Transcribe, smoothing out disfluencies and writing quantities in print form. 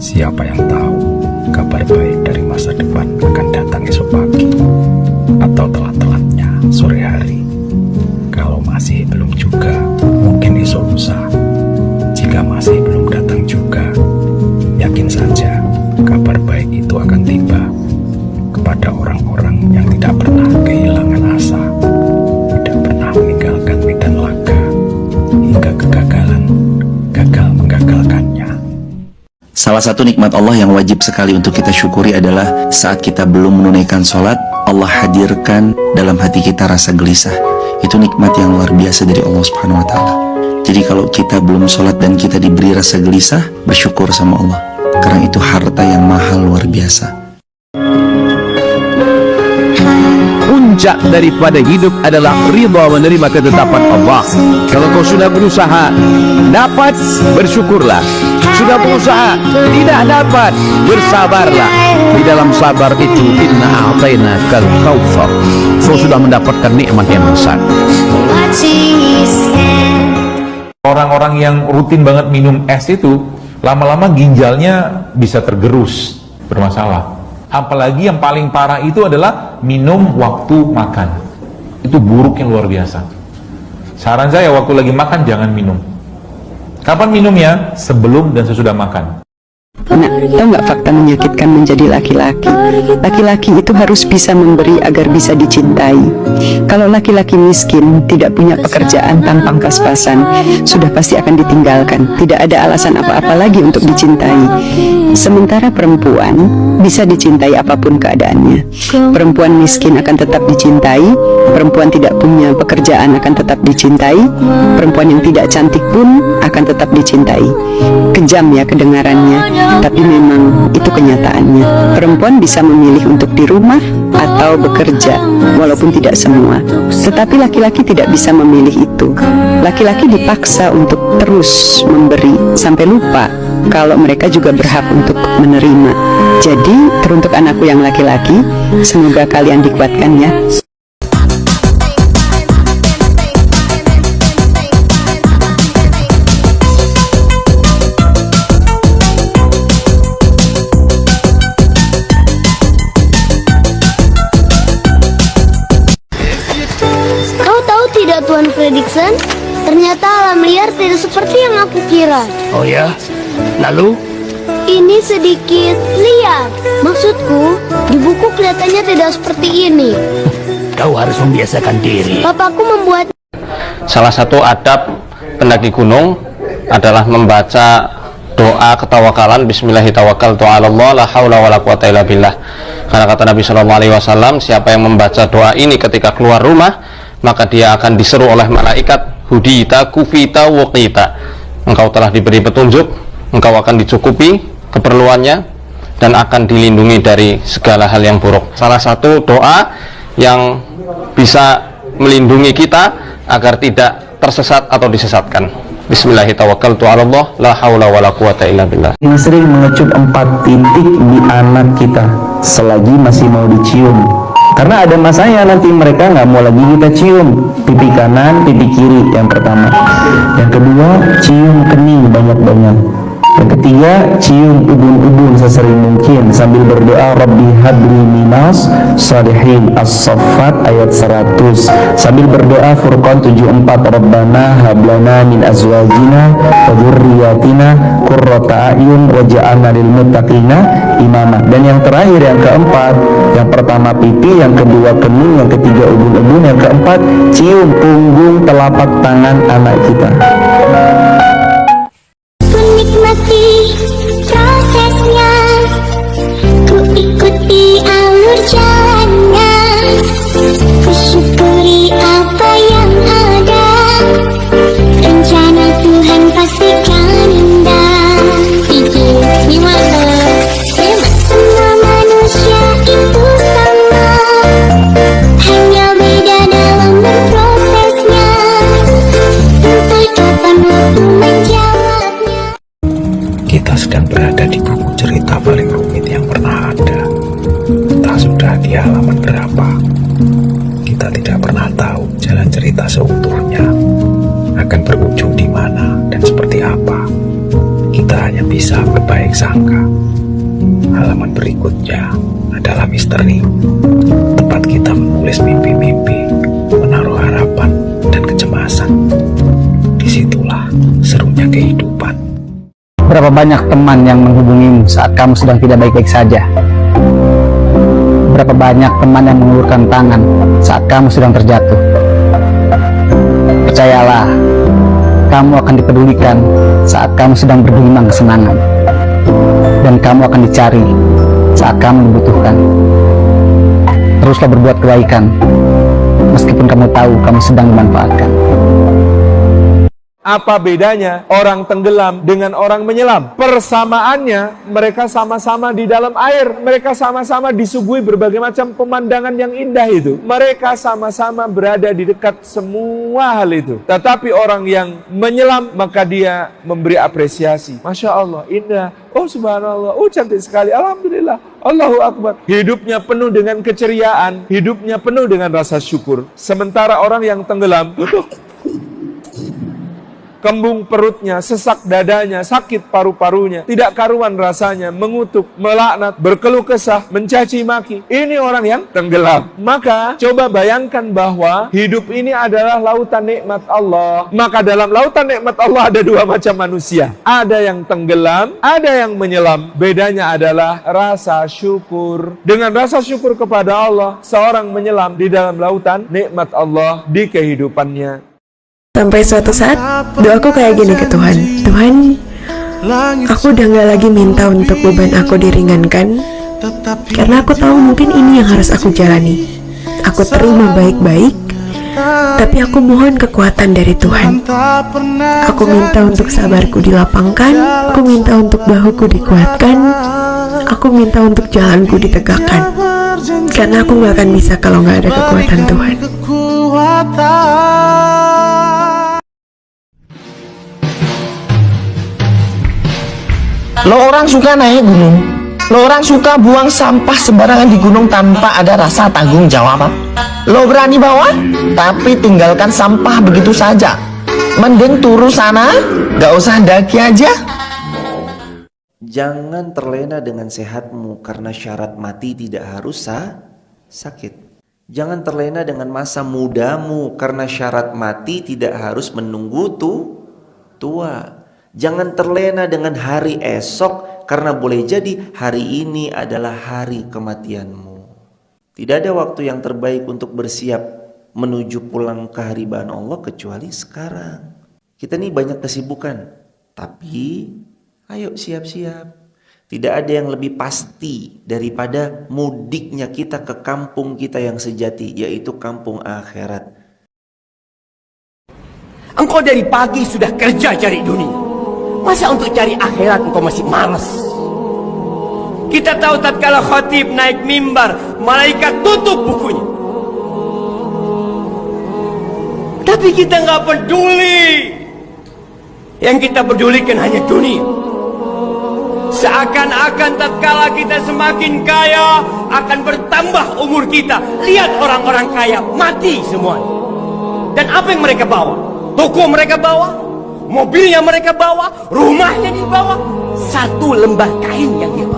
Siapa yang tahu kabar baik dari masa depan akan datang esok pagi atau telat-telatnya sore hari. Kalau masih belum juga, mungkin esok lusa. Jika masih belum datang juga, yakin saja kabar baik itu akan tiba kepada orang-orang yang tidak pernah kehilangan asa, tidak pernah meninggalkan medan laga, hingga kegagalan gagal menggagalkannya. Salah satu nikmat Allah yang wajib sekali untuk kita syukuri adalah saat kita belum menunaikan sholat, Allah hadirkan dalam hati kita rasa gelisah. Itu nikmat yang luar biasa dari Allah Subhanahu wa Ta'ala. Jadi kalau kita belum sholat dan kita diberi rasa gelisah, bersyukur sama Allah, karena itu harta yang mahal luar biasa. Puncak daripada hidup adalah ridha menerima ketetapan Allah. Kalau kau sudah berusaha dapat, bersyukurlah. Sudah berusaha tidak dapat, bersabarlah. Di dalam sabar itu inna a'tainakal kautsar. Kau sudah mendapatkan nikmat yang besar. Orang-orang yang rutin banget minum es itu lama-lama ginjalnya bisa tergerus, bermasalah. Apalagi yang paling parah itu adalah minum waktu makan. Itu buruk yang luar biasa. Saran saya waktu lagi makan jangan minum. Kapan minumnya? Sebelum dan sesudah makan. Nah, tahu nggak fakta menyakitkan menjadi laki-laki? Laki-laki itu harus bisa memberi agar bisa dicintai. Kalau laki-laki miskin, tidak punya pekerjaan, tampang pas-pasan, sudah pasti akan ditinggalkan. Tidak ada alasan apa-apa lagi untuk dicintai. Sementara perempuan bisa dicintai apapun keadaannya. Perempuan miskin akan tetap dicintai. Perempuan tidak punya pekerjaan akan tetap dicintai. Perempuan yang tidak cantik pun akan tetap dicintai. Kejam ya kedengarannya, tapi memang itu kenyataannya. Perempuan bisa memilih untuk di rumah atau bekerja, walaupun tidak semua. Tetapi laki-laki tidak bisa memilih itu. Laki-laki dipaksa untuk terus memberi sampai lupa kalau mereka juga berhak untuk menerima. Jadi teruntuk anakku yang laki-laki, semoga kalian dikuatkan ya. Tuan Fredrickson, ternyata alam liar tidak seperti yang aku kira. Oh ya? Lalu? Ini sedikit liar. Maksudku, di buku kelihatannya tidak seperti ini. Kau harus membiasakan diri. Papaku membuat. Salah satu adab pendaki gunung adalah membaca doa ketawakalan, Bismillahirrahmanirrahim, la haula wala quwata illa billah. Karena kata Nabi SAW, siapa yang membaca doa ini ketika keluar rumah, maka dia akan diseru oleh malaikat, hudita kufita waqita, engkau telah diberi petunjuk, engkau akan dicukupi keperluannya, dan akan dilindungi dari segala hal yang buruk. Salah satu doa yang bisa melindungi kita agar tidak tersesat atau disesatkan. Bismillahirrahmanirrahim, la haula wala quwata illa billah. Yang sering mengecup 4 titik di anak kita selagi masih mau dicium. Karena ada masanya nanti mereka nggak mau lagi kita cium pipi kanan, pipi kiri yang pertama. Yang kedua, cium kening banyak-banyak. Yang ketiga, cium ubun-ubun sesering mungkin sambil berdoa Rabbi habli minas salihin, As-Saffat ayat 100. Sambil berdoa Furqan 74, Rabbana hablana min azwajina wa dzurriyyatina qurrata a'yun waj'alna lil muttaqina imama. Dan yang terakhir, yang keempat, yang pertama pipi, yang kedua kening, yang ketiga ubun-ubun, yang keempat cium punggung telapak tangan anak kita. Menikmati prosesnya, ku ikuti alur jalannya, ku syukuri apa yang ada, rencana Tuhan pastikan indah. Gimana? Semua manusia itu sama, hanya beda dalam berprosesnya. Entah kapan waktu menjawabnya. Kita sedang berada di buku cerita paling rumit yang pernah ada. Entah sudah di halaman berapa. Kita tidak pernah tahu jalan cerita seutuhnya akan berujung di mana dan seperti apa. Kita hanya bisa berbaik sangka. Halaman berikutnya adalah misteri, tempat kita menulis mimpi-mimpi, menaruh harapan dan kecemasan. Disitulah serunya kehidupan. Berapa banyak teman yang menghubungimu saat kamu sedang tidak baik-baik saja? Berapa banyak teman yang mengulurkan tangan saat kamu sedang terjatuh? Percayalah, kamu akan dipedulikan saat kamu sedang bergelimang kesenangan, dan kamu akan dicari saat kamu membutuhkan. Teruslah berbuat kebaikan, meskipun kamu tahu kamu sedang dimanfaatkan. Apa bedanya orang tenggelam dengan orang menyelam? Persamaannya, mereka sama-sama di dalam air. Mereka sama-sama disuguhi berbagai macam pemandangan yang indah itu. Mereka sama-sama berada di dekat semua hal itu. Tetapi orang yang menyelam, maka dia memberi apresiasi. Masya Allah, indah. Oh subhanallah, oh cantik sekali. Alhamdulillah, Allahu Akbar. Hidupnya penuh dengan keceriaan. Hidupnya penuh dengan rasa syukur. Sementara orang yang tenggelam, kembung perutnya, sesak dadanya, sakit paru-parunya, tidak karuan rasanya, mengutuk, melaknat, berkeluh kesah, mencaci maki. Ini orang yang tenggelam. Maka coba bayangkan bahwa hidup ini adalah lautan nikmat Allah. Maka dalam lautan nikmat Allah ada dua macam manusia. Ada yang tenggelam, ada yang menyelam. Bedanya adalah rasa syukur. Dengan rasa syukur kepada Allah, seorang menyelam di dalam lautan nikmat Allah di kehidupannya. Sampai suatu saat, doaku kayak gini ke Tuhan. Tuhan, aku udah gak lagi minta untuk beban aku diringankan, karena aku tahu mungkin ini yang harus aku jalani. Aku terima baik-baik, tapi aku mohon kekuatan dari Tuhan. Aku minta untuk sabarku dilapangkan, aku minta untuk bahuku dikuatkan, aku minta untuk jalanku ditegakkan, karena aku gak akan bisa kalau gak ada kekuatan Tuhan. Lo orang suka naik gunung, lo orang suka buang sampah sembarangan di gunung tanpa ada rasa tanggung jawab. Lo berani bawa, tapi tinggalkan sampah begitu saja. Mending turu sana, gak usah daki aja. Jangan terlena dengan sehatmu, karena syarat mati tidak harus sakit. Jangan terlena dengan masa mudamu, karena syarat mati tidak harus menunggu tua. Jangan terlena dengan hari esok, karena boleh jadi hari ini adalah hari kematianmu. Tidak ada waktu yang terbaik untuk bersiap menuju pulang ke haribaan Allah kecuali sekarang. Kita ini banyak kesibukan, tapi ayo siap-siap. Tidak ada yang lebih pasti daripada mudiknya kita ke kampung kita yang sejati, yaitu kampung akhirat. Engkau dari pagi sudah kerja cari dunia. Masa untuk cari akhirat engkau masih malas? Kita tahu tatkala khatib naik mimbar, malaikat tutup bukunya. Tapi kita nggak peduli. Yang kita pedulikan hanya dunia. Seakan-akan tatkala kita semakin kaya, akan bertambah umur kita. Lihat orang-orang kaya mati semuanya. Dan apa yang mereka bawa? Toko mereka bawa, mobilnya mereka bawa, rumahnya dibawa, satu lembar kain yang dia